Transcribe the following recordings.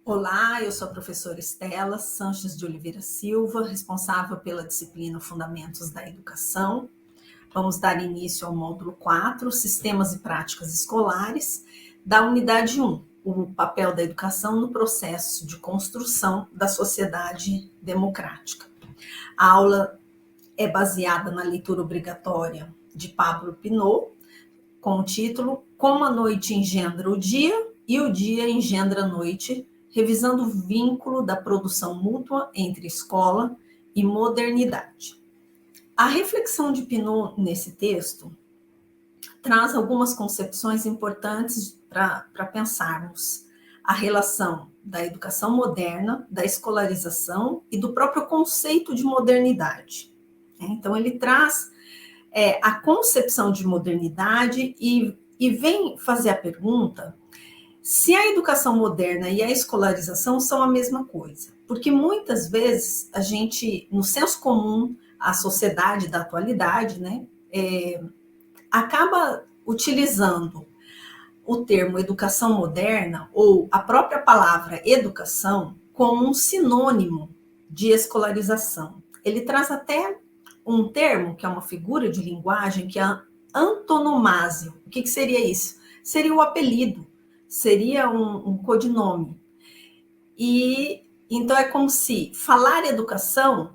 Olá, eu sou a professora Estela Sanches de Oliveira Silva, responsável pela disciplina Fundamentos da Educação. Vamos dar início ao módulo 4, Sistemas e Práticas Escolares, da unidade 1, o papel da educação no processo de construção da sociedade democrática. A aula é baseada na leitura obrigatória de Pablo Pinot, com o título Como a Noite Engendra o Dia e o Dia Engendra a Noite, revisando o vínculo da produção mútua entre escola e modernidade. A reflexão de Pinot nesse texto traz algumas concepções importantes para pensarmos a relação da educação moderna, da escolarização e do próprio conceito de modernidade. Então, ele traz a concepção de modernidade e vem fazer a pergunta se a educação moderna e a escolarização são a mesma coisa. Porque muitas vezes a gente, no senso comum, a sociedade da atualidade, né, acaba utilizando o termo educação moderna ou a própria palavra educação como um sinônimo de escolarização. Ele traz até um termo, que é uma figura de linguagem, que é a antonomásio. O que seria isso? Seria o apelido, seria um codinome. E então é como se falar educação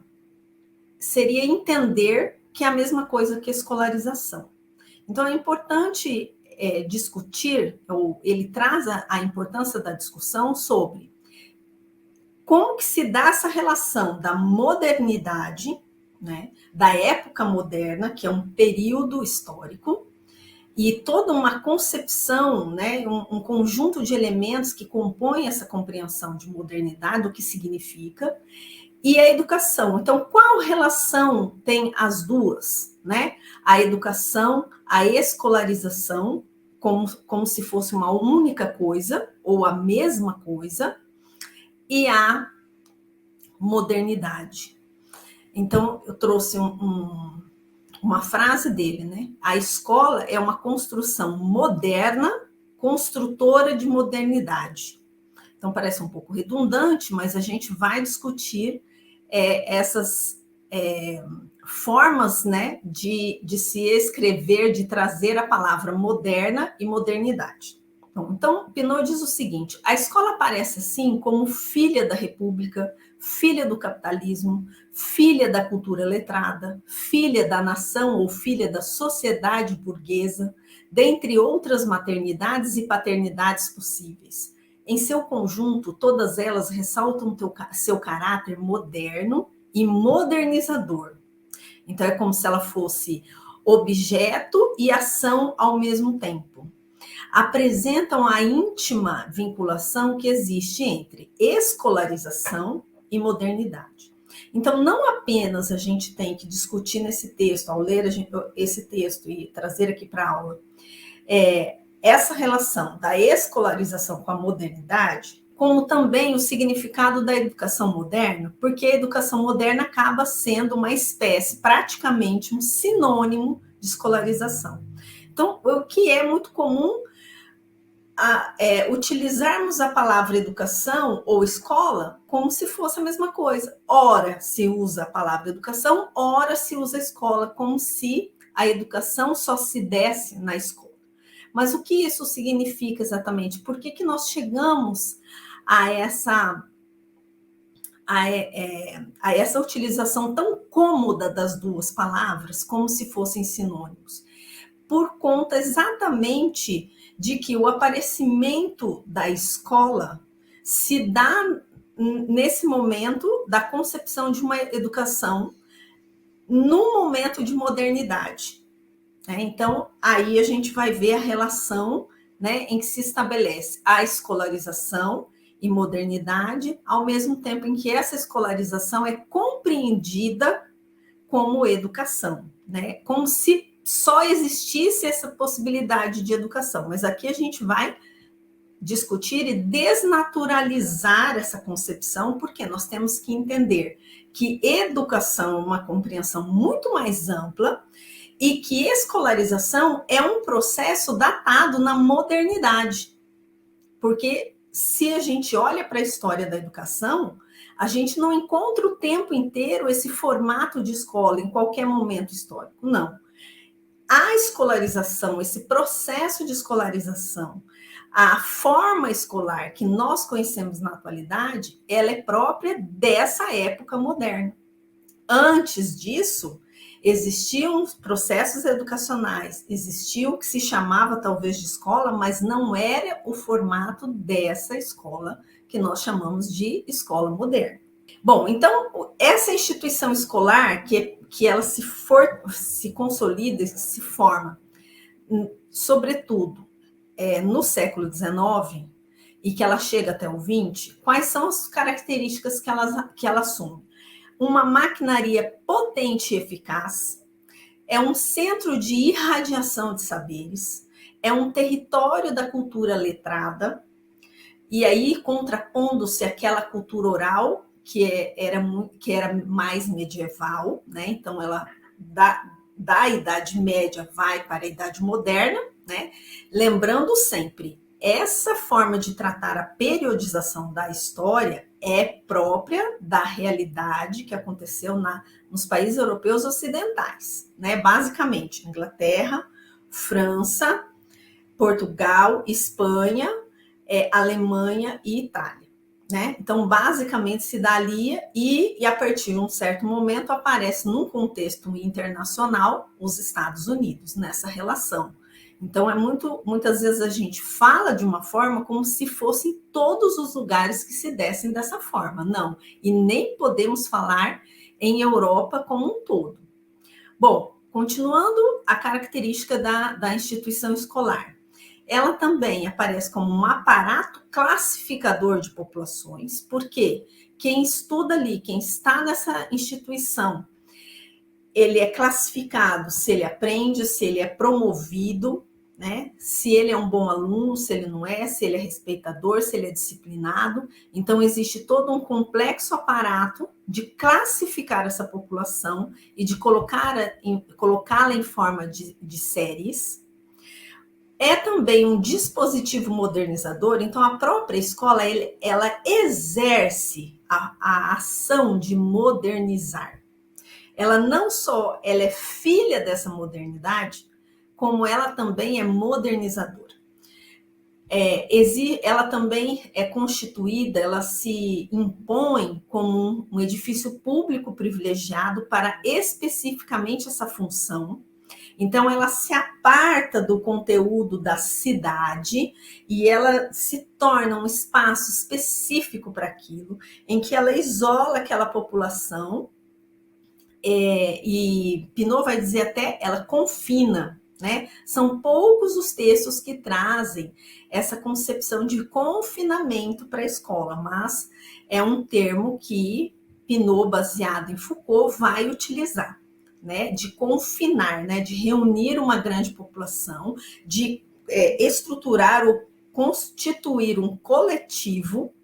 seria entender que é a mesma coisa que escolarização. Então é importante discutir, ou ele traz a importância da discussão sobre como que se dá essa relação da modernidade, né, da época moderna, que é um período histórico, e toda uma concepção, né, um conjunto de elementos que compõem essa compreensão de modernidade, o que significa, e a educação. Então, qual relação tem as duas? Né? A educação, a escolarização, como se fosse uma única coisa, ou a mesma coisa, e a modernidade. Então, eu trouxe uma frase dele, né? A escola é uma construção moderna, construtora de modernidade. Então, parece um pouco redundante, mas a gente vai discutir essas formas, né, de se escrever, de trazer a palavra moderna e modernidade. Então, Pinot diz o seguinte: a escola aparece assim como filha da República, filha do capitalismo, filha da cultura letrada, filha da nação ou filha da sociedade burguesa, dentre outras maternidades e paternidades possíveis. Em seu conjunto, todas elas ressaltam seu caráter moderno e modernizador. Então, é como se ela fosse objeto e ação ao mesmo tempo. Apresentam a íntima vinculação que existe entre escolarização e modernidade. Então, não apenas a gente tem que discutir nesse texto, ao ler esse texto e trazer aqui para a aula, essa relação da escolarização com a modernidade, como também o significado da educação moderna, porque a educação moderna acaba sendo uma espécie, praticamente um sinônimo de escolarização. Então, o que é muito comum utilizarmos a palavra educação ou escola como se fosse a mesma coisa. Ora se usa a palavra educação, ora se usa escola, como se a educação só se desse na escola. Mas o que isso significa exatamente? Por que nós chegamos a essa utilização tão cômoda das duas palavras, como se fossem sinônimos? Por conta exatamente de que o aparecimento da escola se dá nesse momento da concepção de uma educação no momento de modernidade. Então, aí a gente vai ver a relação, né, em que se estabelece a escolarização e modernidade, ao mesmo tempo em que essa escolarização é compreendida como educação, né, como se só existisse essa possibilidade de educação. Mas aqui a gente vai discutir e desnaturalizar essa concepção, porque nós temos que entender que educação é uma compreensão muito mais ampla e que escolarização é um processo datado na modernidade, porque se a gente olha para a história da educação, a gente não encontra o tempo inteiro esse formato de escola em qualquer momento histórico, não. A escolarização, esse processo de escolarização, a forma escolar que nós conhecemos na atualidade, ela é própria dessa época moderna. Antes disso, existiam processos educacionais, existia o que se chamava talvez de escola, mas não era o formato dessa escola que nós chamamos de escola moderna. Bom, então, essa instituição escolar, que ela se consolida, se forma, sobretudo, no século XIX, e que ela chega até o XX, quais são as características que ela assume? Uma maquinaria potente e eficaz, é um centro de irradiação de saberes, é um território da cultura letrada, e aí contrapondo-se àquela cultura oral, que era mais medieval, né? Então ela da Idade Média vai para a Idade Moderna, né? Lembrando sempre, essa forma de tratar a periodização da história é própria da realidade que aconteceu nos países europeus ocidentais, né? Basicamente, Inglaterra, França, Portugal, Espanha, Alemanha e Itália, né? Então, basicamente, se dá ali e a partir de um certo momento aparece num contexto internacional os Estados Unidos nessa relação. Então, muitas vezes a gente fala de uma forma como se fossem todos os lugares que se dessem dessa forma. Não, e nem podemos falar em Europa como um todo. Bom, continuando a característica da instituição escolar. Ela também aparece como um aparato classificador de populações, porque quem estuda ali, quem está nessa instituição, ele é classificado se ele aprende, se ele é promovido, né? Se ele é um bom aluno, se ele não é, se ele é respeitador, se ele é disciplinado. Então, existe todo um complexo aparato de classificar essa população e de colocá-la em forma de séries. É também um dispositivo modernizador, então a própria escola ela exerce a ação de modernizar. Ela não só ela é filha dessa modernidade, como ela também é modernizadora. Ela também é constituída, ela se impõe como um edifício público privilegiado para especificamente essa função. Então, ela se aparta do conteúdo da cidade e ela se torna um espaço específico para aquilo, em que ela isola aquela população, e Pinot vai dizer até, ela confina, né? São poucos os textos que trazem essa concepção de confinamento para a escola, mas é um termo que Pinot, baseado em Foucault, vai utilizar. Né, de confinar, né, de reunir uma grande população, de estruturar ou constituir um coletivo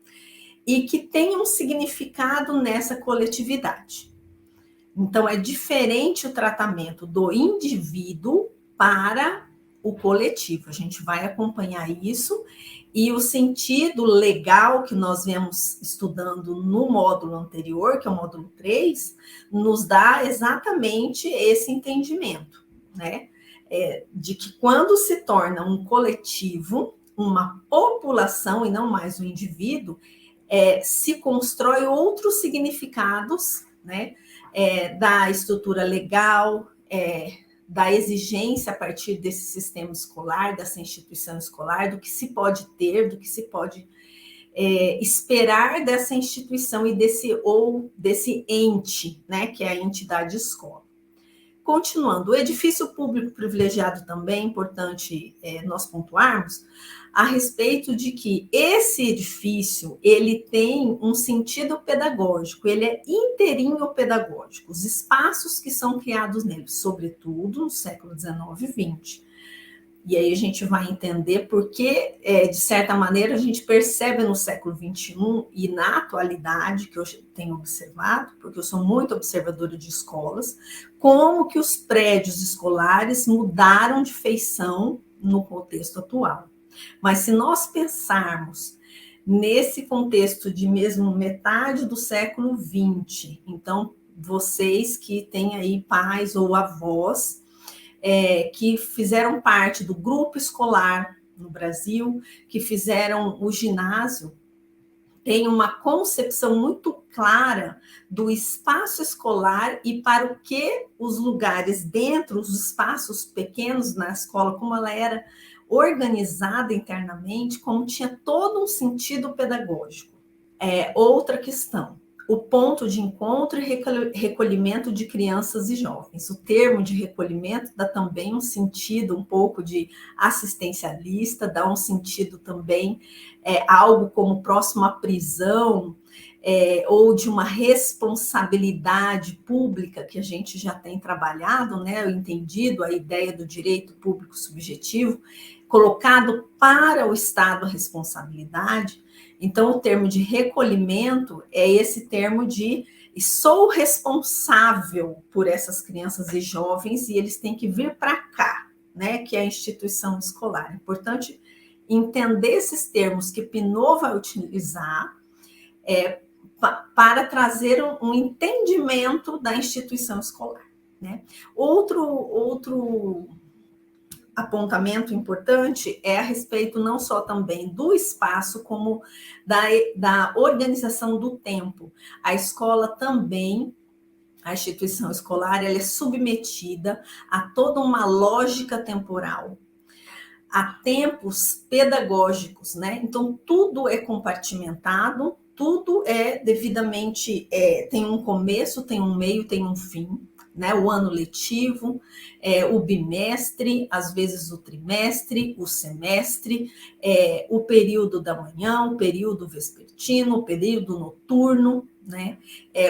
e que tenha um significado nessa coletividade. Então, é diferente o tratamento do indivíduo para o coletivo. A gente vai acompanhar isso e o sentido legal que nós viemos estudando no módulo anterior, que é o módulo 3, nos dá exatamente esse entendimento, né? De que quando se torna um coletivo, uma população e não mais um indivíduo, se constrói outros significados, né? Da estrutura legal, da exigência a partir desse sistema escolar, dessa instituição escolar, do que se pode ter, do que se pode esperar dessa instituição e desse ente, né, que é a entidade escola. Continuando, o edifício público privilegiado também é importante nós pontuarmos a respeito de que esse edifício ele tem um sentido pedagógico, ele é inteirinho pedagógico, os espaços que são criados nele, sobretudo no século XIX e XX. E aí a gente vai entender porque, de certa maneira, a gente percebe no século XXI e na atualidade, que eu tenho observado, porque eu sou muito observadora de escolas, como que os prédios escolares mudaram de feição no contexto atual. Mas se nós pensarmos nesse contexto de mesmo metade do século XX. Então, vocês que têm aí pais ou avós que fizeram parte do grupo escolar no Brasil, que fizeram o ginásio, tem uma concepção muito clara do espaço escolar e para o que os lugares dentro, os espaços pequenos na escola, como ela era organizada internamente, como tinha todo um sentido pedagógico. Outra questão, o ponto de encontro e recolhimento de crianças e jovens. O termo de recolhimento dá também um sentido um pouco de assistencialista, dá um sentido também algo como próximo à prisão, ou de uma responsabilidade pública que a gente já tem trabalhado, né, o entendido, a ideia do direito público subjetivo, colocado para o Estado a responsabilidade. Então, o termo de recolhimento é esse termo de sou responsável por essas crianças e jovens e eles têm que vir para cá, né, que é a instituição escolar. É importante entender esses termos que Pinot vai utilizar para trazer um entendimento da instituição escolar, né? Outro apontamento importante é a respeito não só também do espaço, como da organização do tempo. A escola também, a instituição escolar, ela é submetida a toda uma lógica temporal, a tempos pedagógicos, né? Então, tudo é compartimentado, tudo é devidamente, tem um começo, tem um meio, tem um fim, né? O ano letivo, o bimestre, às vezes o trimestre, o semestre, o período da manhã, o período vespertino, o período noturno, né?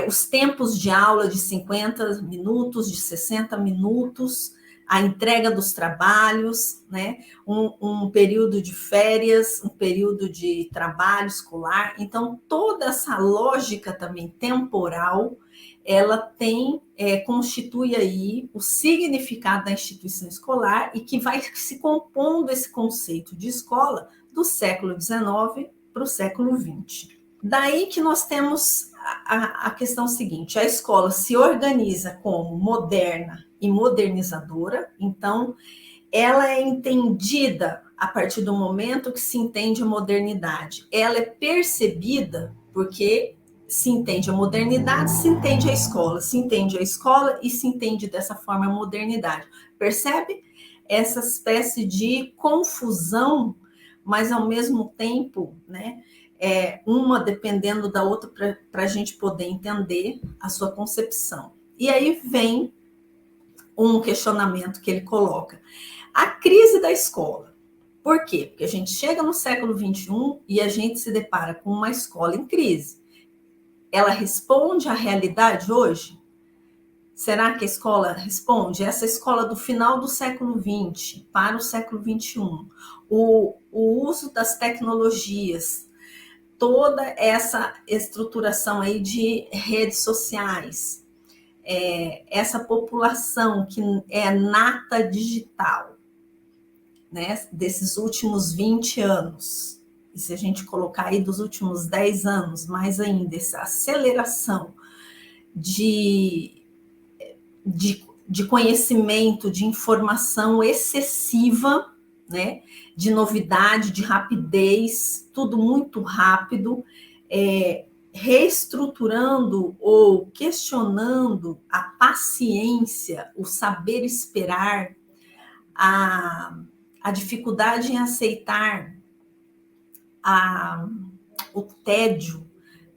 Os tempos de aula de 50 minutos, de 60 minutos, a entrega dos trabalhos, né? Um período de férias, um período de trabalho escolar. Então, toda essa lógica também temporal, ela constitui aí o significado da instituição escolar e que vai se compondo esse conceito de escola do século XIX para o século XX. Daí que nós temos a questão seguinte: a escola se organiza como moderna e modernizadora, então ela é entendida a partir do momento que se entende a modernidade. Ela é percebida porque se entende a modernidade, se entende a escola, se entende a escola e se entende dessa forma a modernidade. Percebe essa espécie de confusão, mas ao mesmo tempo, né? Uma dependendo da outra para a gente poder entender a sua concepção. E aí vem um questionamento que ele coloca. A crise da escola. Por quê? Porque a gente chega no século XXI e a gente se depara com uma escola em crise. Ela responde à realidade hoje? Será que a escola responde? Essa escola do final do século XX para o século XXI, o uso das tecnologias, toda essa estruturação aí de redes sociais, essa população que é nata digital, né, desses últimos 20 anos, e se a gente colocar aí dos últimos 10 anos, mais ainda, essa aceleração de conhecimento, de informação excessiva, né, de novidade, de rapidez, tudo muito rápido, reestruturando ou questionando a paciência, o saber esperar, a dificuldade em aceitar o tédio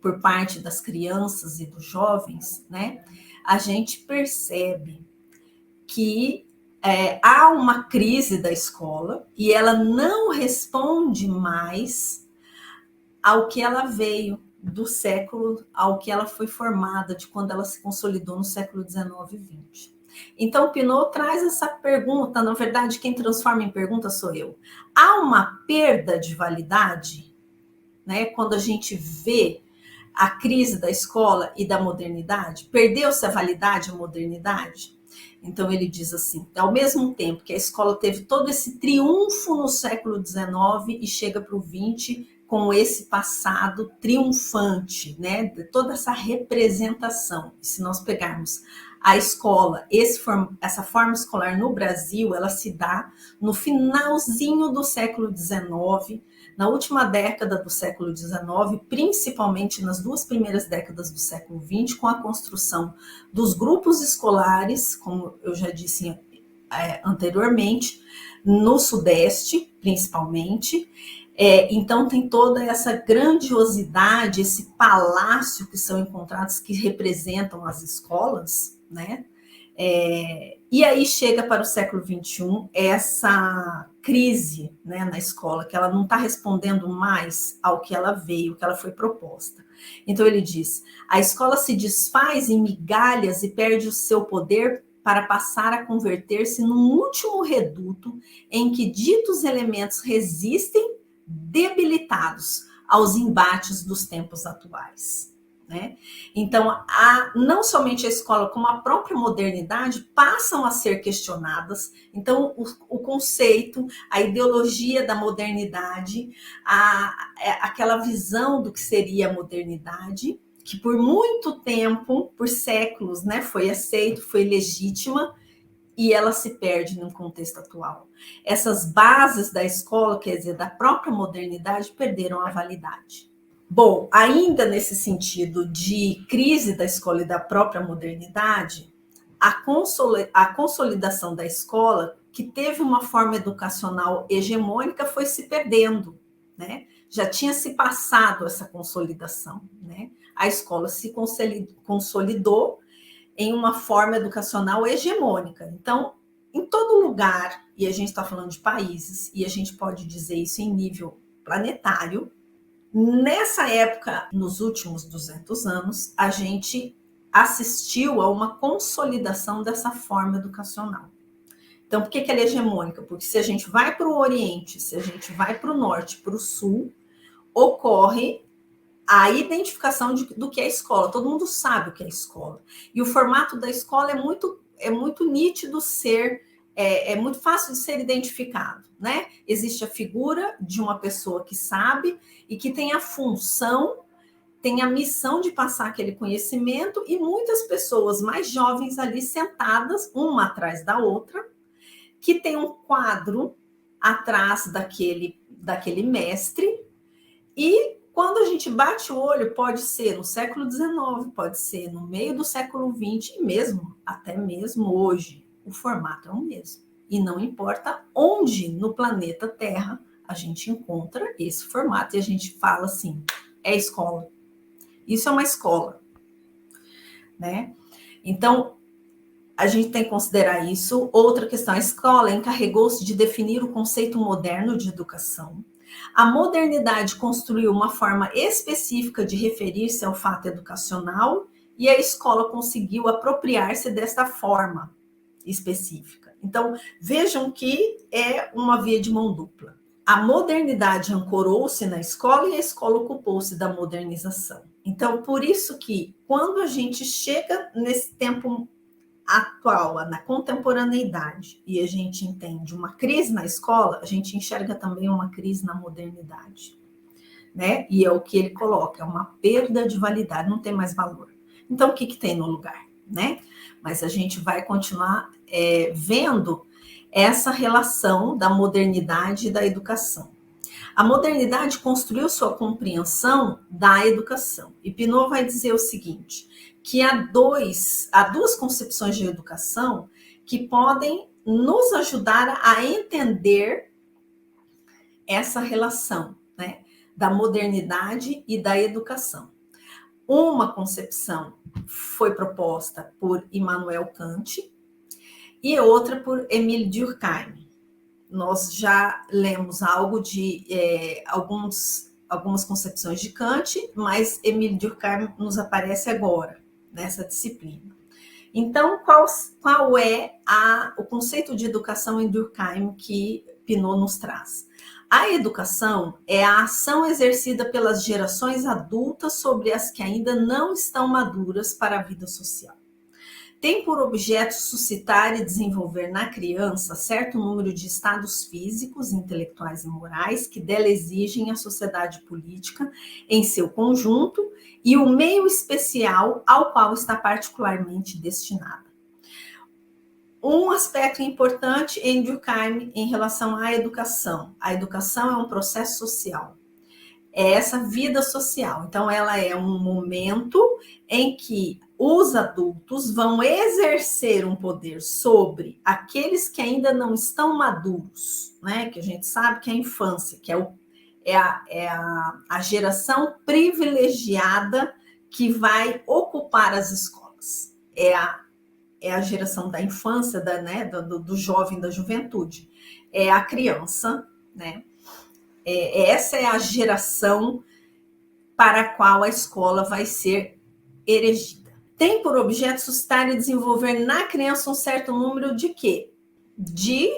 por parte das crianças e dos jovens, né? A gente percebe que há uma crise da escola e ela não responde mais ao que ela veio do século, ao que ela foi formada, de quando ela se consolidou no século XIX e XX. Então, Pinot traz essa pergunta, na verdade, quem transforma em pergunta sou eu. Há uma perda de validade, né, quando a gente vê a crise da escola e da modernidade? Perdeu-se a validade, a modernidade? Então, ele diz assim, ao mesmo tempo que a escola teve todo esse triunfo no século XIX e chega para o XX, com esse passado triunfante, né? De toda essa representação. E se nós pegarmos a escola, essa forma escolar no Brasil, ela se dá no finalzinho do século XIX, na última década do século XIX, principalmente nas 2 primeiras décadas do século XX, com a construção dos grupos escolares, como eu já disse anteriormente, no Sudeste, principalmente. Então tem toda essa grandiosidade, esse palácio que são encontrados, que representam as escolas, né? E aí chega para o século XXI essa crise, né, na escola, que ela não está respondendo mais ao que ela veio, o que ela foi proposta. Então ele diz, a escola se desfaz em migalhas e perde o seu poder para passar a converter-se num último reduto em que ditos elementos resistem debilitados aos embates dos tempos atuais. Né? Então, não somente a escola, como a própria modernidade passam a ser questionadas. Então, o conceito, a ideologia da modernidade, aquela visão do que seria a modernidade, que por muito tempo, por séculos, né, foi aceito, foi legítima, e ela se perde no contexto atual. Essas bases da escola, quer dizer, da própria modernidade, perderam a validade. Bom, ainda nesse sentido de crise da escola e da própria modernidade, a consolidação da escola, que teve uma forma educacional hegemônica, foi se perdendo, né? Já tinha se passado essa consolidação, né? A escola se consolidou em uma forma educacional hegemônica. Então, em todo lugar, e a gente está falando de países, e a gente pode dizer isso em nível planetário, nessa época, nos últimos 200 anos, a gente assistiu a uma consolidação dessa forma educacional. Então, por que ela é hegemônica? Porque se a gente vai para o Oriente, se a gente vai para o Norte, para o Sul, ocorre a identificação do que é escola. Todo mundo sabe o que é escola. E o formato da escola é muito nítido é muito fácil de ser identificado, né? Existe a figura de uma pessoa que sabe e que tem a função, tem a missão de passar aquele conhecimento, e muitas pessoas mais jovens ali sentadas, uma atrás da outra, que tem um quadro atrás daquele mestre, e quando a gente bate o olho, pode ser no século XIX, pode ser no meio do século XX, e até mesmo hoje, o formato é o mesmo. E não importa onde no planeta Terra a gente encontra esse formato, e a gente fala assim, é escola. Isso é uma escola, né? Então, a gente tem que considerar isso. Outra questão, a escola encarregou-se de definir o conceito moderno de educação. A modernidade construiu uma forma específica de referir-se ao fato educacional, e a escola conseguiu apropriar-se desta forma específica. Então, vejam que é uma via de mão dupla. A modernidade ancorou-se na escola e a escola ocupou-se da modernização. Então, por isso que quando a gente chega nesse tempo atual, na contemporaneidade, e a gente entende uma crise na escola, a gente enxerga também uma crise na modernidade, né? E é o que ele coloca, é uma perda de validade, não tem mais valor. Então, o que tem no lugar, né? Mas a gente vai continuar vendo essa relação da modernidade e da educação. A modernidade construiu sua compreensão da educação. E Piaget vai dizer o seguinte, que há duas concepções de educação que podem nos ajudar a entender essa relação, né, da modernidade e da educação. Uma concepção foi proposta por Immanuel Kant e outra por Émile Durkheim. Nós já lemos algo de algumas concepções de Kant, mas Émile Durkheim nos aparece agora, nessa disciplina. Então, qual é o conceito de educação em Durkheim que Piaget nos traz? A educação é a ação exercida pelas gerações adultas sobre as que ainda não estão maduras para a vida social. tem por objeto suscitar e desenvolver na criança certo número de estados físicos, intelectuais e morais que dela exigem a sociedade política em seu conjunto e o meio especial ao qual está particularmente destinada. Um aspecto importante em Durkheim em relação à educação. A educação é um processo social. É essa vida social. Então, ela é um momento em que os adultos vão exercer um poder sobre aqueles que ainda não estão maduros, né? Que a gente sabe que é a infância, que é a geração privilegiada que vai ocupar as escolas. É a geração da infância, do jovem, da juventude. É a criança, né? Essa é a geração para a qual a escola vai ser erigida. Tem por objeto suscitar e desenvolver na criança um certo número de quê? De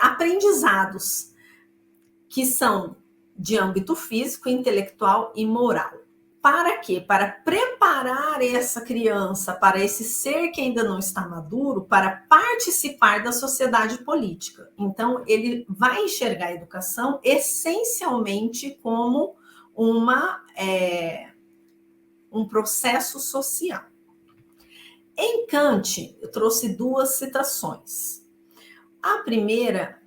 aprendizados, que são de âmbito físico, intelectual e moral. Para quê? Para preparar essa criança, para esse ser que ainda não está maduro, para participar da sociedade política. Então, ele vai enxergar a educação essencialmente como um processo social. Em Kant, eu trouxe duas citações. A primeira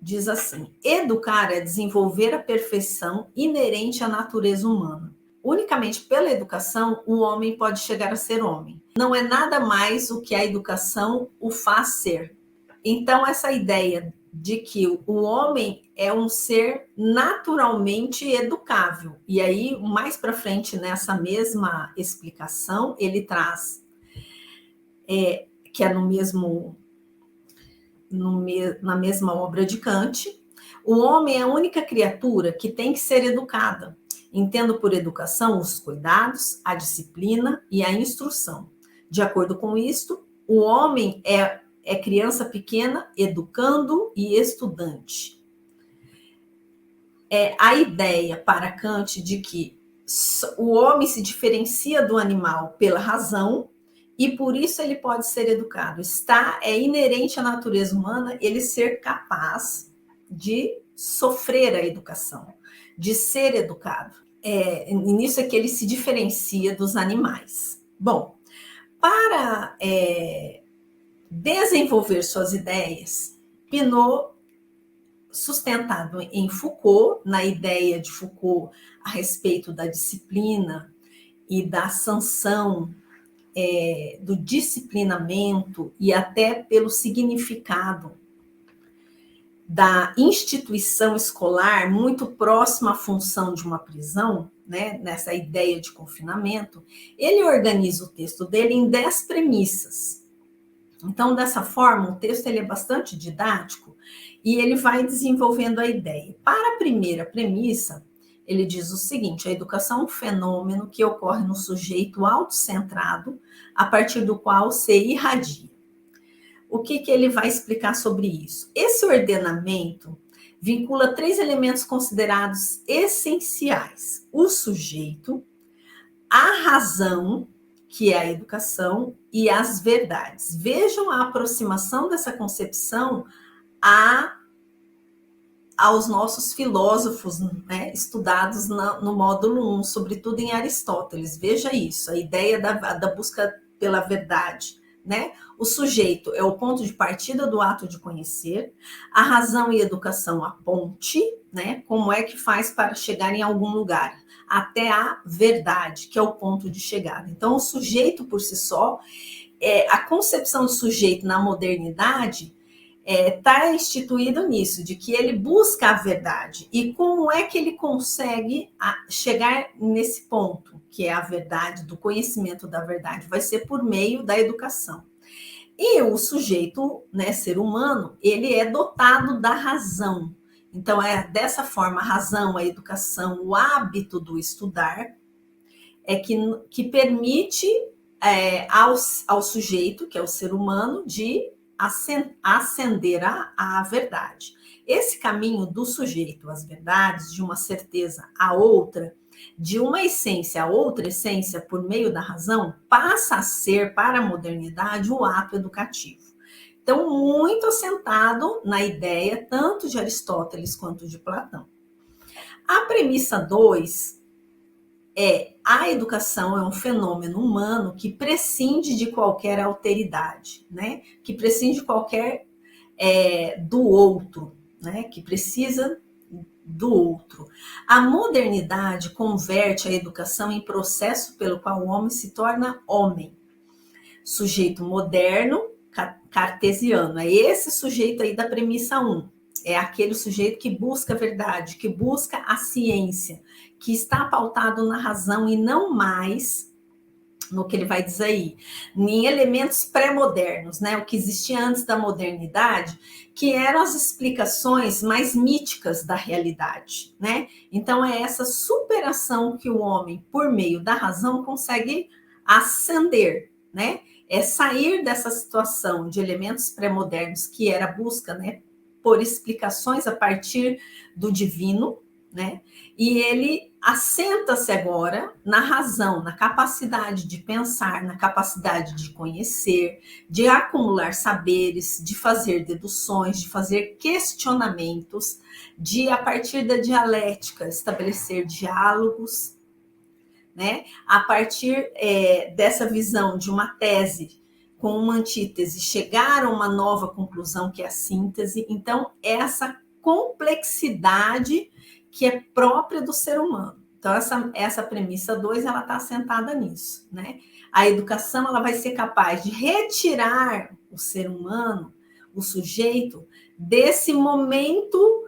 diz assim: educar é desenvolver a perfeição inerente à natureza humana. Unicamente pela educação, o homem pode chegar a ser homem. Não é nada mais o que a educação o faz ser. Então, essa ideia de que o homem é um ser naturalmente educável. E aí, mais para frente, nessa mesma explicação, ele traz, que é na mesma obra de Kant, o homem é a única criatura que tem que ser educada. Entendo por educação os cuidados, a disciplina e a instrução. De acordo com isto, o homem é criança pequena, educando e estudante. A ideia para Kant de que o homem se diferencia do animal pela razão e por isso ele pode ser educado. É inerente à natureza humana ele ser capaz de sofrer a educação, de ser educado. Nisso é que ele se diferencia dos animais. Bom, para desenvolver suas ideias, Pinot, sustentado em Foucault, na ideia de Foucault a respeito da disciplina e da sanção, do disciplinamento e até pelo significado da instituição escolar muito próxima à função de uma prisão, né, nessa ideia de confinamento, ele organiza o texto dele em 10 premissas. Então, dessa forma, o texto ele é bastante didático e ele vai desenvolvendo a ideia. Para a primeira premissa, ele diz o seguinte: a educação é um fenômeno que ocorre no sujeito autocentrado, a partir do qual se irradia. O que ele vai explicar sobre isso? Esse ordenamento vincula 3 elementos considerados essenciais: o sujeito, a razão, que é a educação, e as verdades. Vejam a aproximação dessa concepção aos nossos filósofos, né, estudados no módulo 1, sobretudo em Aristóteles. Veja isso, a ideia da busca pela verdade. Né? O sujeito é o ponto de partida do ato de conhecer, a razão e a educação a ponte, né? Como é que faz para chegar em algum lugar, até a verdade, que é o ponto de chegada. Então, o sujeito por si só, a concepção do sujeito na modernidade está instituído nisso, de que ele busca a verdade. E como é que ele consegue chegar nesse ponto, que é a verdade, do conhecimento da verdade? Vai ser por meio da educação. E o sujeito, né, ser humano, ele é dotado da razão. Então, dessa forma, a razão, a educação, o hábito do estudar, que permite ao sujeito, que é o ser humano, de ascender à verdade. Esse caminho do sujeito às verdades, de uma certeza à outra, de uma essência a outra essência por meio da razão, passa a ser, para a modernidade, o ato educativo. Então, muito assentado na ideia tanto de Aristóteles quanto de Platão. A premissa 2 é: a educação é um fenômeno humano que prescinde de qualquer alteridade, né? Que prescinde de qualquer do outro, né? Que precisa do outro. A modernidade converte a educação em processo pelo qual o homem se torna homem. Sujeito moderno, cartesiano. É esse sujeito aí da premissa 1. É aquele sujeito que busca a verdade, que busca a ciência, que está pautado na razão e não mais no que ele vai dizer aí, em elementos pré-modernos, né? O que existia antes da modernidade, que eram as explicações mais míticas da realidade, né? Então é essa superação que o homem, por meio da razão, consegue ascender, né? É sair dessa situação de elementos pré-modernos, que era a busca, né, por explicações a partir do divino, né? E ele assenta-se agora na razão, na capacidade de pensar, na capacidade de conhecer, de acumular saberes, de fazer deduções, de fazer questionamentos, de, a partir da dialética, estabelecer diálogos, né? A partir dessa visão de uma tese com uma antítese, chegar a uma nova conclusão, que é a síntese. Então, essa complexidade que é própria do ser humano. Então, essa premissa 2, ela está assentada nisso, né? A educação, ela vai ser capaz de retirar o ser humano, o sujeito, desse momento,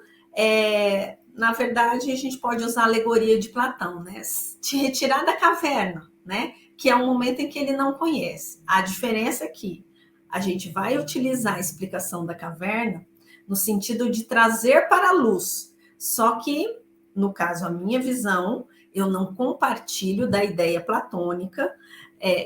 na verdade, a gente pode usar a alegoria de Platão, né? Te retirar da caverna, né? Que é um momento em que ele não conhece. A diferença é que a gente vai utilizar a explicação da caverna no sentido de trazer para a luz. Só que, no caso, a minha visão, eu não compartilho da ideia platônica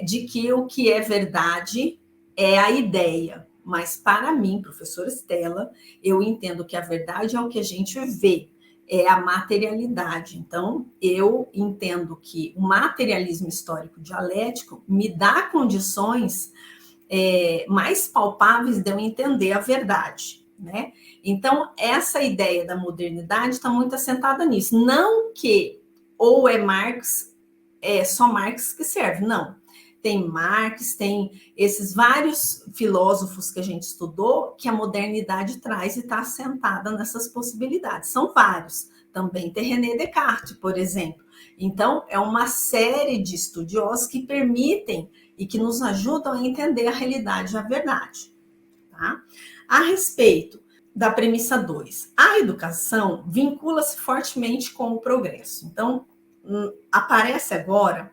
de que o que é verdade é a ideia. Mas, para mim, professora Estela, eu entendo que a verdade é o que a gente vê, é a materialidade. Então, eu entendo que o materialismo histórico dialético me dá condições mais palpáveis de eu entender a verdade, né? Então, essa ideia da modernidade está muito assentada nisso. Não que ou é Marx, é só Marx que serve, não. Tem Marx, tem esses vários filósofos que a gente estudou que a modernidade traz e está assentada nessas possibilidades. São vários. Também tem René Descartes, por exemplo. Então, é uma série de estudiosos que permitem e que nos ajudam a entender a realidade e a verdade. Tá? A respeito da premissa 2, a educação vincula-se fortemente com o progresso. Então, aparece agora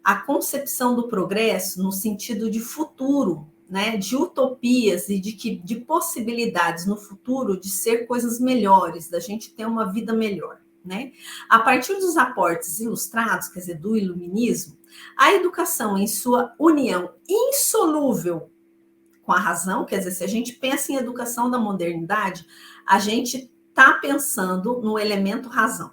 a concepção do progresso no sentido de futuro, né, de utopias e de possibilidades no futuro de ser coisas melhores, da gente ter uma vida melhor, né? A partir dos aportes ilustrados, quer dizer, do iluminismo, a educação em sua união insolúvel com a razão, quer dizer, se a gente pensa em educação da modernidade, a gente está pensando no elemento razão.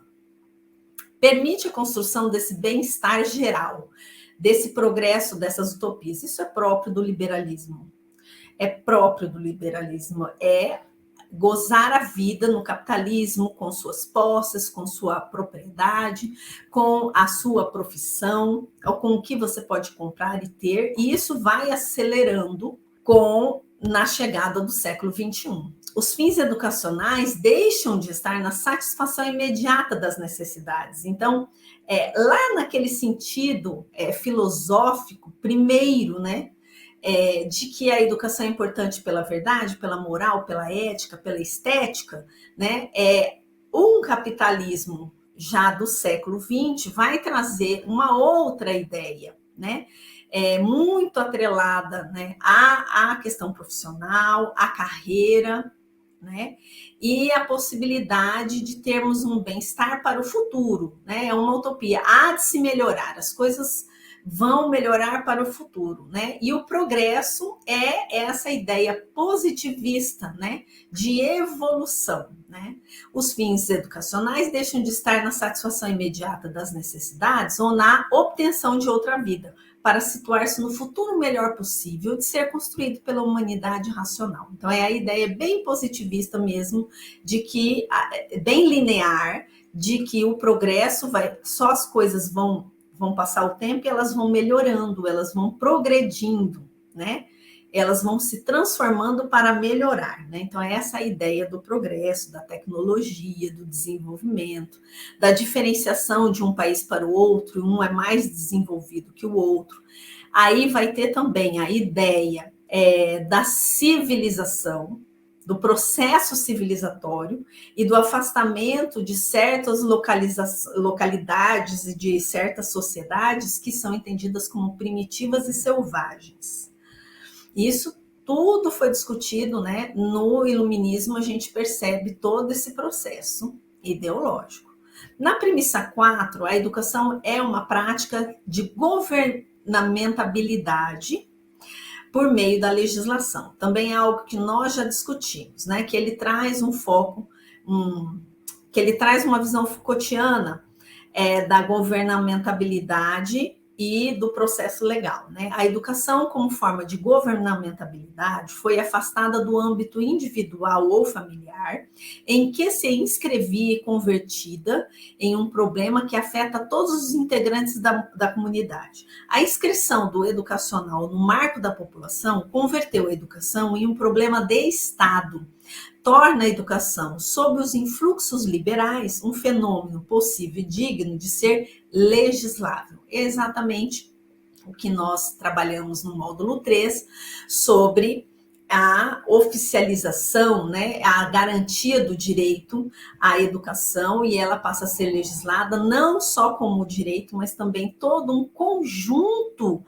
Permite a construção desse bem-estar geral, desse progresso, dessas utopias. Isso é próprio do liberalismo. É próprio do liberalismo. É gozar a vida no capitalismo, com suas posses, com sua propriedade, com a sua profissão, ou com o que você pode comprar e ter. E isso vai acelerando na chegada do século XXI. Os fins educacionais deixam de estar na satisfação imediata das necessidades. Então, lá naquele sentido filosófico, primeiro, né, de que a educação é importante pela verdade, pela moral, pela ética, pela estética, né, um capitalismo já do século XX vai trazer uma outra ideia, né, muito atrelada, né, à questão profissional, à carreira, né? E a possibilidade de termos um bem-estar para o futuro, né? É uma utopia. Há de se melhorar, as coisas vão melhorar para o futuro, né? E o progresso é essa ideia positivista, né, de evolução, né? Os fins educacionais deixam de estar na satisfação imediata das necessidades ou na obtenção de outra vida, para situar-se no futuro melhor possível de ser construído pela humanidade racional. Então é a ideia bem positivista mesmo, de que bem linear, de que o progresso vai, só as coisas vão passar o tempo e elas vão melhorando, elas vão progredindo, né? Elas vão se transformando para melhorar, né? Então, é essa a ideia do progresso, da tecnologia, do desenvolvimento, da diferenciação de um país para o outro, um é mais desenvolvido que o outro. Aí vai ter também a ideia da civilização, do processo civilizatório e do afastamento de certas localidades e de certas sociedades que são entendidas como primitivas e selvagens. Isso tudo foi discutido, né? No Iluminismo a gente percebe todo esse processo ideológico. Na premissa 4, a educação é uma prática de governamentabilidade por meio da legislação. Também é algo que nós já discutimos, né? Que ele traz um foco, que ele traz uma visão Foucaultiana da governamentabilidade e do processo legal, né? A educação como forma de governamentabilidade foi afastada do âmbito individual ou familiar, em que se inscrevia e convertida em um problema que afeta todos os integrantes da comunidade. A inscrição do educacional no marco da população converteu a educação em um problema de Estado, torna a educação, sob os influxos liberais, um fenômeno possível e digno de ser legislável. É exatamente o que nós trabalhamos no módulo 3, sobre a oficialização, né, a garantia do direito à educação, e ela passa a ser legislada não só como direito, mas também todo um conjunto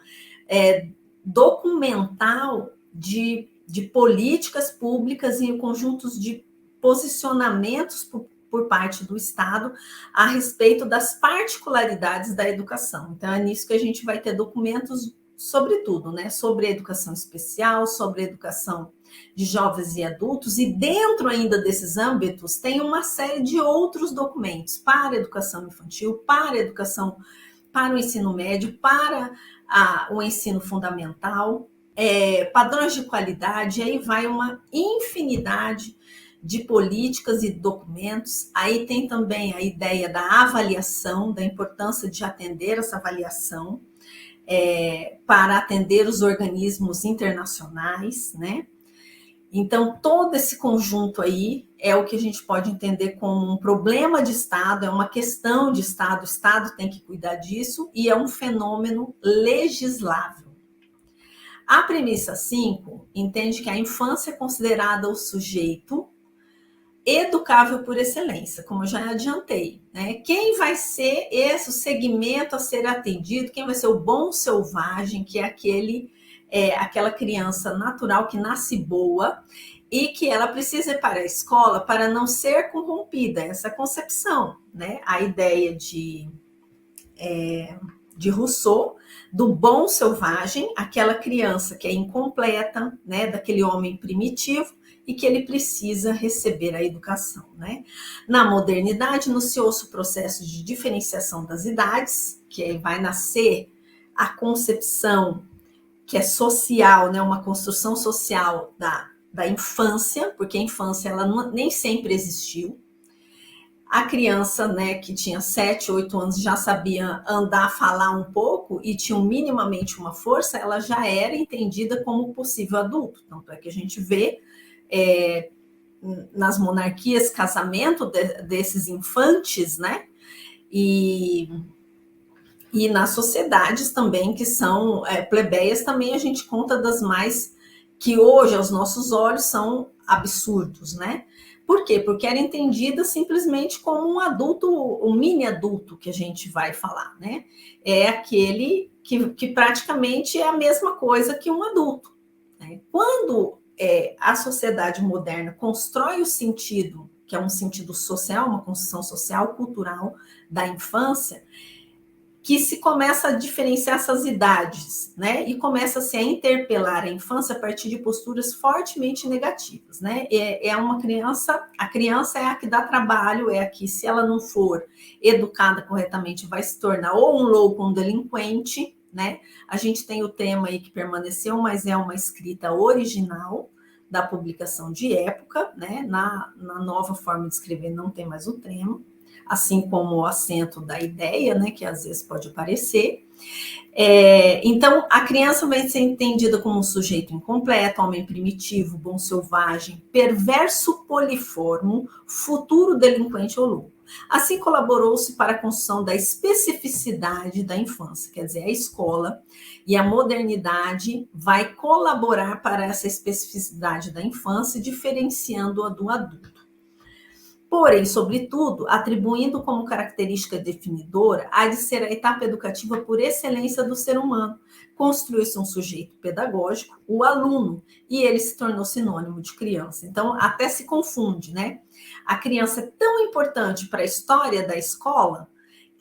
documental de políticas públicas e conjuntos de posicionamentos por parte do Estado a respeito das particularidades da educação. Então, é nisso que a gente vai ter documentos sobre tudo, né? Sobre a educação especial, sobre a educação de jovens e adultos, e dentro ainda desses âmbitos tem uma série de outros documentos para a educação infantil, para a educação, para o ensino médio, para o ensino fundamental, padrões de qualidade, aí vai uma infinidade de políticas e documentos. Aí tem também a ideia da avaliação, da importância de atender essa avaliação, para atender os organismos internacionais, né? Então, todo esse conjunto aí é o que a gente pode entender como um problema de Estado, é uma questão de Estado, o Estado tem que cuidar disso, e é um fenômeno legislável. A premissa 5 entende que a infância é considerada o sujeito educável por excelência, como eu já adiantei, né? Quem vai ser esse segmento a ser atendido, quem vai ser o bom selvagem, que é aquela criança natural que nasce boa e que ela precisa ir para a escola para não ser corrompida, essa concepção, né? A ideia de Rousseau, do bom selvagem, aquela criança que é incompleta, né, daquele homem primitivo, e que ele precisa receber a educação, né? Na modernidade, iniciou-se o processo de diferenciação das idades, que aí vai nascer a concepção que é social, né, uma construção social da infância, porque a infância ela nem sempre existiu. A criança, né, que tinha 7, 8 anos, já sabia andar, falar um pouco e tinha minimamente uma força, ela já era entendida como possível adulto. Tanto é que a gente vê nas monarquias casamento desses infantes, né? E nas sociedades também, que são plebeias, também a gente conta das mais que hoje, aos nossos olhos, são absurdos, né? Por quê? Porque era entendida simplesmente como um adulto, um mini adulto que a gente vai falar, né? É aquele que praticamente é a mesma coisa que um adulto, né? Quando a sociedade moderna constrói o sentido, que é um sentido social, uma construção social, cultural da infância, que se começa a diferenciar essas idades, né? E começa-se a interpelar a infância a partir de posturas fortemente negativas, né? É uma criança, a criança é a que dá trabalho, é a que, se ela não for educada corretamente, vai se tornar ou um louco ou um delinquente, né? A gente tem o tema aí que permaneceu, mas é uma escrita original da publicação de época, né? Na nova forma de escrever não tem mais o tema, assim como o acento da ideia, né, que às vezes pode aparecer. Então, a criança vai ser entendida como um sujeito incompleto, homem primitivo, bom selvagem, perverso poliformo, futuro delinquente ou louco. Assim, colaborou-se para a construção da especificidade da infância, quer dizer, a escola e a modernidade vai colaborar para essa especificidade da infância, diferenciando-a do adulto. Porém, sobretudo, atribuindo como característica definidora a de ser a etapa educativa por excelência do ser humano. Construiu-se um sujeito pedagógico, o aluno, e ele se tornou sinônimo de criança. Então, até se confunde, né? A criança é tão importante para a história da escola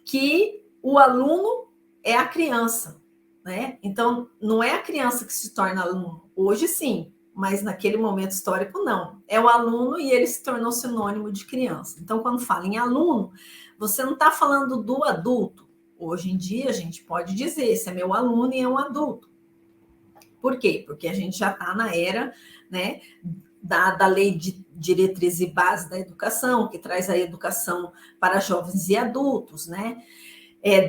que o aluno é a criança, né? Então, não é a criança que se torna aluno. Hoje, sim, mas naquele momento histórico, não. É o aluno e ele se tornou sinônimo de criança. Então, quando fala em aluno, você não está falando do adulto. Hoje em dia, a gente pode dizer, esse é meu aluno e é um adulto. Por quê? Porque a gente já está na era, né, da lei de diretriz e base da educação, que traz a educação para jovens e adultos, né?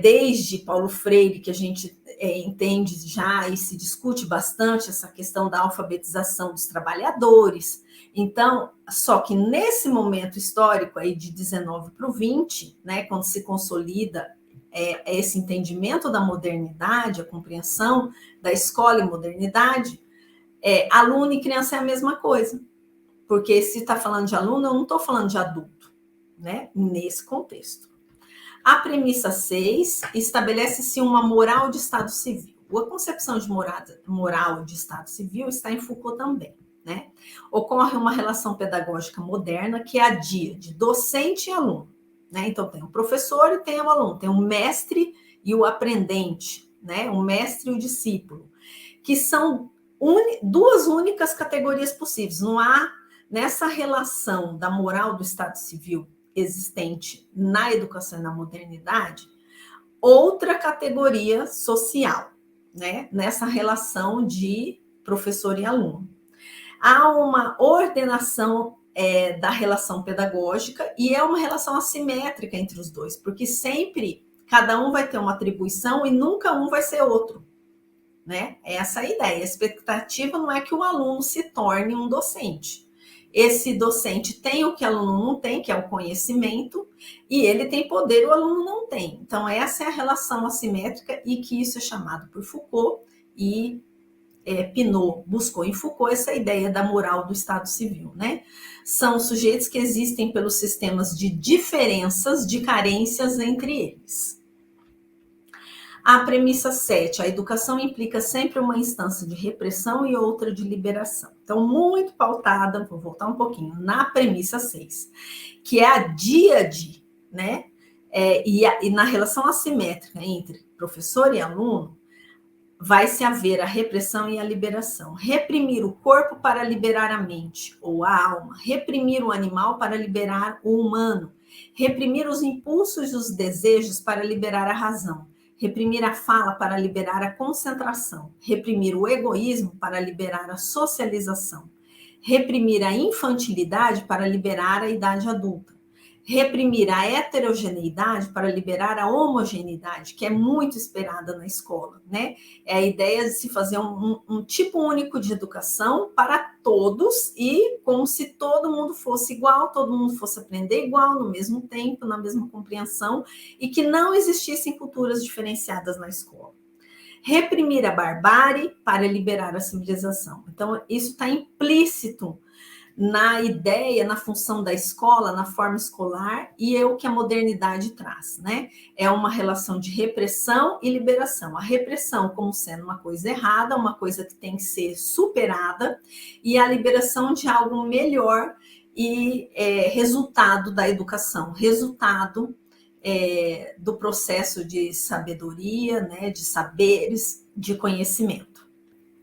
Desde Paulo Freire, que a gente entende já e se discute bastante essa questão da alfabetização dos trabalhadores. Então, só que nesse momento histórico aí de 19 para o 20, né, quando se consolida esse entendimento da modernidade, a compreensão da escola e modernidade, aluno e criança é a mesma coisa. Porque se está falando de aluno, eu não estou falando de adulto, né, nesse contexto. A premissa 6 estabelece-se uma moral de Estado civil. A concepção de moral de Estado civil está em Foucault também, né? Ocorre uma relação pedagógica moderna que é a dia de docente e aluno, né? Então tem o professor e tem o aluno, tem o mestre e o aprendente, né? O mestre e o discípulo, que são duas únicas categorias possíveis. Não há nessa relação da moral do Estado civil existente na educação e na modernidade, outra categoria social, né? Nessa relação de professor e aluno. Há uma ordenação da relação pedagógica e é uma relação assimétrica entre os dois, porque sempre cada um vai ter uma atribuição e nunca um vai ser outro, né? Essa é a ideia. A expectativa não é que o aluno se torne um docente. Esse docente tem o que o aluno não tem, que é o conhecimento, e ele tem poder e o aluno não tem. Então, essa é a relação assimétrica e que isso é chamado por Foucault, e Pinot buscou em Foucault essa ideia da moral do Estado civil, né? São sujeitos que existem pelos sistemas de diferenças, de carências entre eles. A premissa 7, a educação implica sempre uma instância de repressão e outra de liberação. Então, muito pautada, vou voltar um pouquinho, na premissa 6, que é a díade, né? E na relação assimétrica entre professor e aluno, vai se haver a repressão e a liberação. Reprimir o corpo para liberar a mente ou a alma. Reprimir o animal para liberar o humano. Reprimir os impulsos e os desejos para liberar a razão. Reprimir a fala para liberar a concentração, reprimir o egoísmo para liberar a socialização, reprimir a infantilidade para liberar a idade adulta, reprimir a heterogeneidade para liberar a homogeneidade, que é muito esperada na escola, né? É a ideia de se fazer um tipo único de educação para todos e como se todo mundo fosse igual, todo mundo fosse aprender igual, no mesmo tempo, na mesma compreensão, e que não existissem culturas diferenciadas na escola. Reprimir a barbárie para liberar a civilização. Então, isso está implícito na ideia, na função da escola, na forma escolar, e é o que a modernidade traz, né? É uma relação de repressão e liberação. A repressão como sendo uma coisa errada, uma coisa que tem que ser superada, e a liberação de algo melhor e resultado da educação, resultado do processo de sabedoria, né, de saberes, de conhecimento.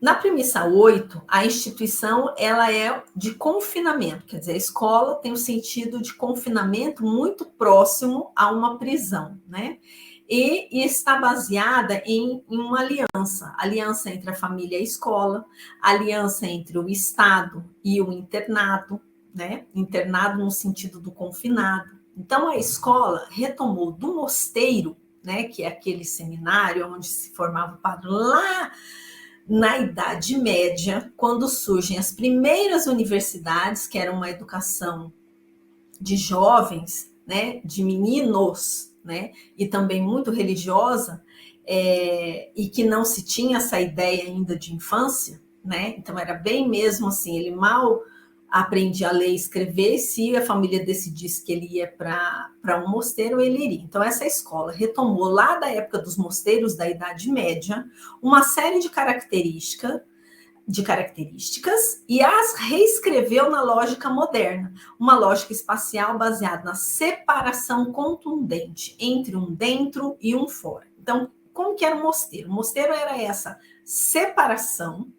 Na premissa 8, a instituição ela é de confinamento, quer dizer, a escola tem o sentido de confinamento muito próximo a uma prisão, né? E está baseada em uma aliança entre a família e a escola, aliança entre o Estado e o internado, né? Internado no sentido do confinado. Então, a escola retomou do mosteiro, né, que é aquele seminário onde se formava o padre, lá na Idade Média, quando surgem as primeiras universidades, que era uma educação de jovens, né, de meninos, né, e também muito religiosa, e que não se tinha essa ideia ainda de infância, né, então era bem mesmo assim, ele mal aprendia a ler e escrever, se a família decidisse que ele ia para um mosteiro, ele iria. Então, essa escola retomou lá da época dos mosteiros da Idade Média uma série de características e as reescreveu na lógica moderna, uma lógica espacial baseada na separação contundente entre um dentro e um fora. Então, como que era o mosteiro? O mosteiro era essa separação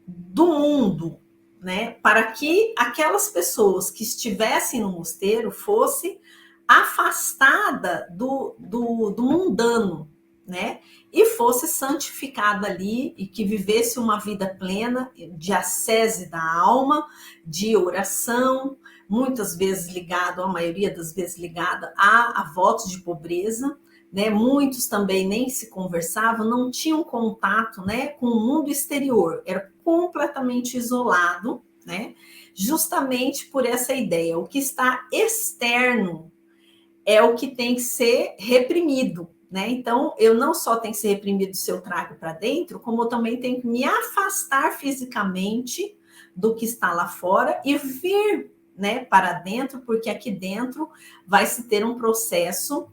do mundo, né, para que aquelas pessoas que estivessem no mosteiro fossem afastada do mundano, né, e fosse santificada ali e que vivesse uma vida plena de ascese da alma, de oração, muitas vezes ligado, a maioria das vezes ligada a votos de pobreza, né? Muitos também nem se conversavam, não tinham contato, né, com o mundo exterior, era completamente isolado, né, justamente por essa ideia, o que está externo é o que tem que ser reprimido, né? Então, eu não só tenho que ser reprimido se eu trago para dentro, como eu também tenho que me afastar fisicamente do que está lá fora e vir, né, para dentro, porque aqui dentro vai se ter um processo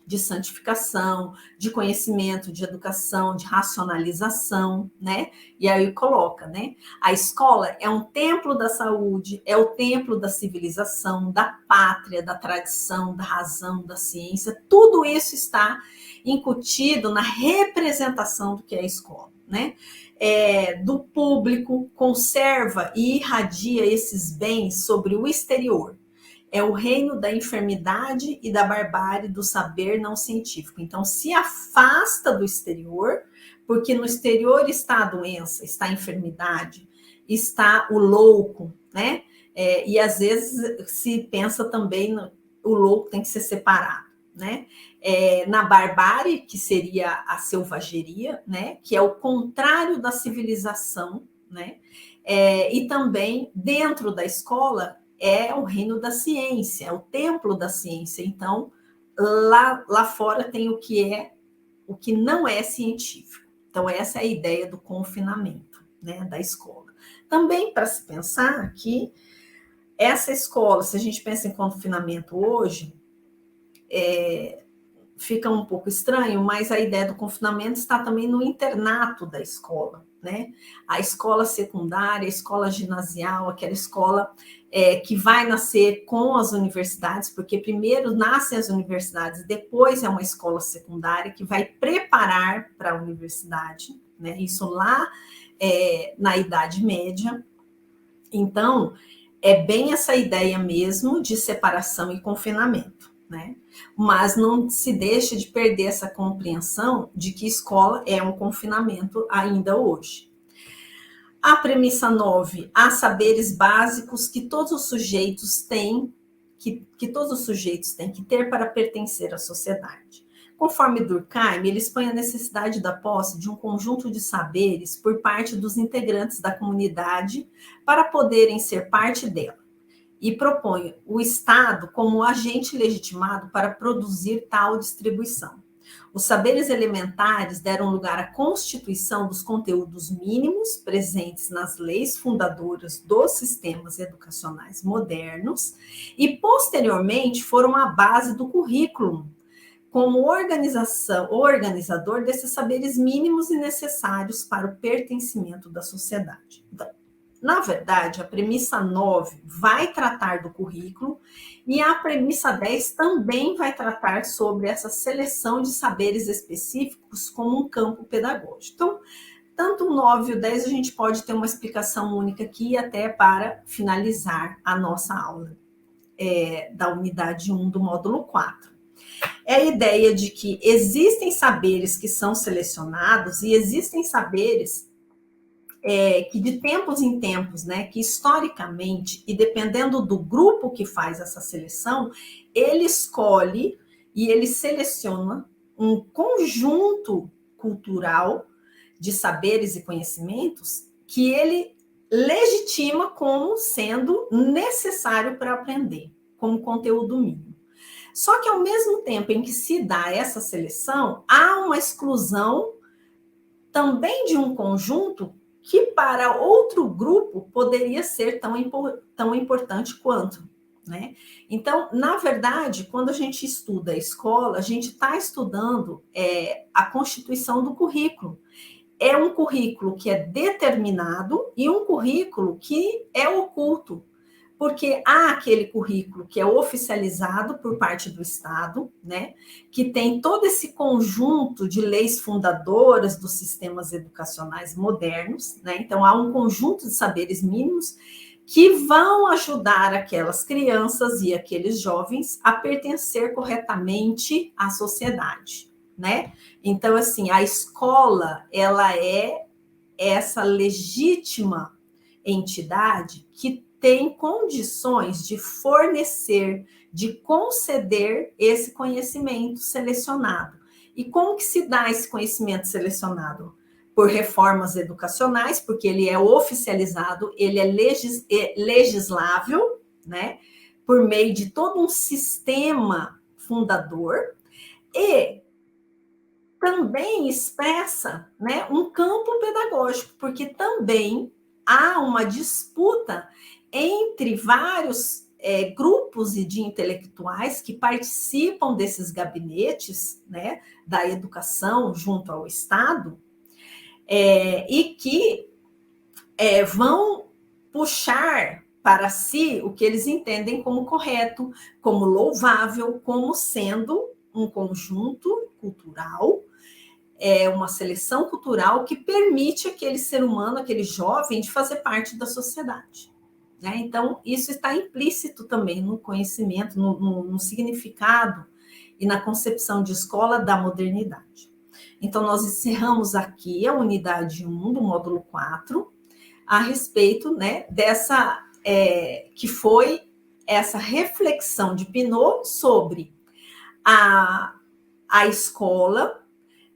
de santificação, de conhecimento, de educação, de racionalização, né? E aí coloca, né? A escola é um templo da saúde, é o templo da civilização, da pátria, da tradição, da razão, da ciência. Tudo isso está incutido na representação do que é a escola, né? Do público, conserva e irradia esses bens sobre o exterior. É o reino da enfermidade e da barbárie do saber não científico. Então, se afasta do exterior, porque no exterior está a doença, está a enfermidade, está o louco, né? E às vezes se pensa também o louco tem que ser separado, né? Na barbárie, que seria a selvageria, né? Que é o contrário da civilização, né? E também dentro da escola é o reino da ciência, é o templo da ciência. Então, lá fora tem o que não é científico. Então, essa é a ideia do confinamento, né, da escola. Também para se pensar que essa escola, se a gente pensa em confinamento hoje, fica um pouco estranho, mas a ideia do confinamento está também no internato da escola, né? A escola secundária, a escola ginasial, aquela escola que vai nascer com as universidades, porque primeiro nascem as universidades, depois é uma escola secundária que vai preparar para a universidade, né? Isso lá na Idade Média. Então, é bem essa ideia mesmo de separação e confinamento, né? Mas não se deixa de perder essa compreensão de que escola é um confinamento ainda hoje. A premissa 9, há saberes básicos que todos os sujeitos têm que ter para pertencer à sociedade. Conforme Durkheim, ele expõe a necessidade da posse de um conjunto de saberes por parte dos integrantes da comunidade para poderem ser parte dela. E propõe o Estado como agente legitimado para produzir tal distribuição. Os saberes elementares deram lugar à constituição dos conteúdos mínimos presentes nas leis fundadoras dos sistemas educacionais modernos e, posteriormente, foram a base do currículo, como organizador desses saberes mínimos e necessários para o pertencimento da sociedade. Então, Na verdade, a premissa 9 vai tratar do currículo e a premissa 10 também vai tratar sobre essa seleção de saberes específicos como um campo pedagógico. Então, tanto o 9 e o 10 a gente pode ter uma explicação única aqui até para finalizar a nossa aula da unidade 1 do módulo 4. É a ideia de que existem saberes que são selecionados e existem saberes que de tempos em tempos, né, que historicamente, e dependendo do grupo que faz essa seleção, ele escolhe e ele seleciona um conjunto cultural de saberes e conhecimentos que ele legitima como sendo necessário para aprender, como conteúdo mínimo. Só que ao mesmo tempo em que se dá essa seleção, há uma exclusão também de um conjunto que para outro grupo poderia ser tão importante quanto, né? Então, na verdade, quando a gente estuda a escola, a gente está estudando a constituição do currículo. É um currículo que é determinado e um currículo que é oculto, porque há aquele currículo que é oficializado por parte do Estado, né, que tem todo esse conjunto de leis fundadoras dos sistemas educacionais modernos, né, então há um conjunto de saberes mínimos que vão ajudar aquelas crianças e aqueles jovens a pertencer corretamente à sociedade, né? Então, assim, a escola, ela é essa legítima entidade que tem condições de fornecer, de conceder esse conhecimento selecionado. E como que se dá esse conhecimento selecionado? Por reformas educacionais, porque ele é oficializado, ele é legislável, né? Por meio de todo um sistema fundador, e também expressa, né, um campo pedagógico, porque também há uma disputa entre vários grupos de intelectuais que participam desses gabinetes, né, da educação junto ao Estado, e que vão puxar para si o que eles entendem como correto, como louvável, como sendo um conjunto cultural, uma seleção cultural que permite aquele ser humano, aquele jovem, de fazer parte da sociedade. Né? Então, isso está implícito também no conhecimento, no significado e na concepção de escola da modernidade. Então, nós encerramos aqui a unidade 1 do módulo 4, a respeito, né, dessa, que foi essa reflexão de Pineau sobre a escola,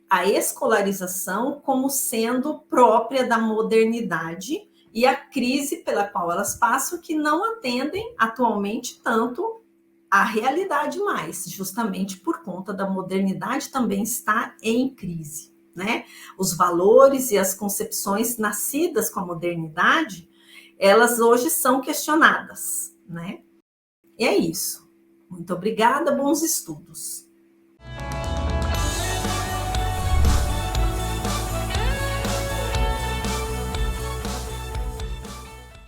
a escolarização como sendo própria da modernidade e a crise pela qual elas passam, que não atendem atualmente tanto à realidade mais, justamente por conta da modernidade também estar em crise, né? Os valores e as concepções nascidas com a modernidade, elas hoje são questionadas, né? E é isso. Muito obrigada, bons estudos.